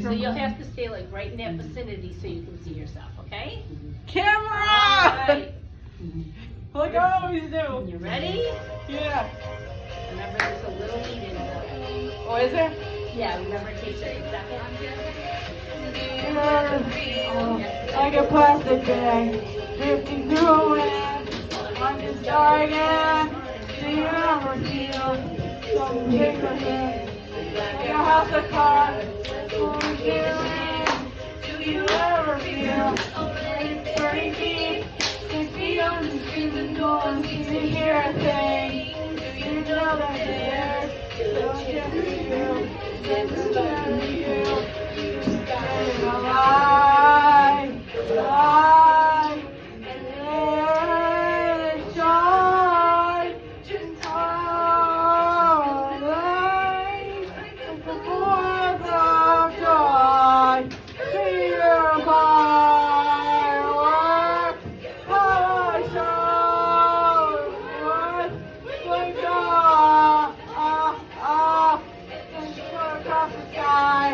So you'll have to stay like right in that vicinity so you can see yourself, okay? Camera! Alright, Like I always do. you ready? Yeah. Remember there's a little lead in for it. Oh, is there? Yeah, remember it takes 30 seconds. Like a plastic bag, drifting through a wind. I'm just starting. Do you ever feel something take a hit? Like a house of cards, pulling you in. Do you ever feel like burning deep? 6 feet under the street and no one seems to hear a thing. Do you know that there's no chance for you? There's no chance for you. Alive, alive, and let it shine. Just light, like the 4th of July. Fear firework, how I shine, like across the sky.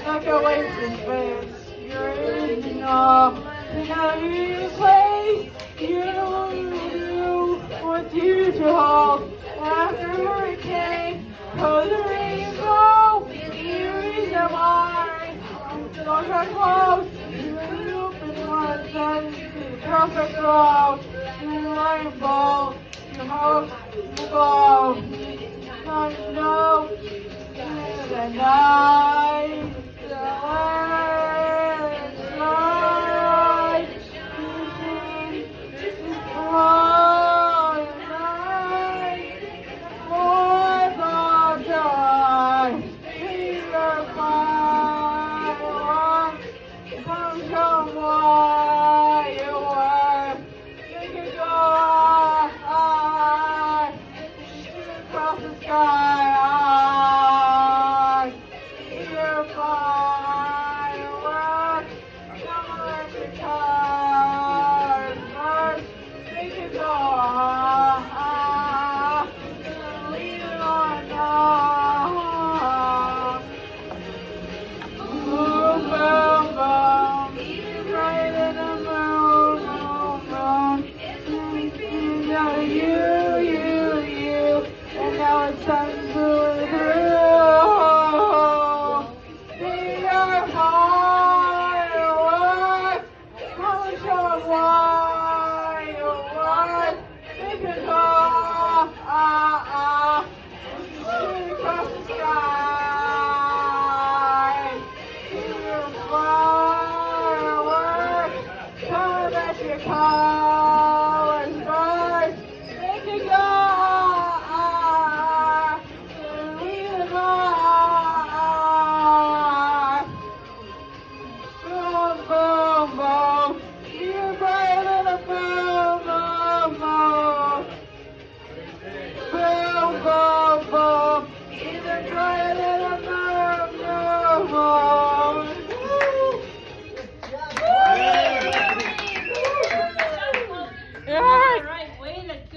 Like a wasted space, you're original. In a new place, you do what you hold. After hurricane, cause the rainbow, you reach the line. Don't get close, you open one side, across the globe. You rainbow, you hope, you glow. Not know, the night. You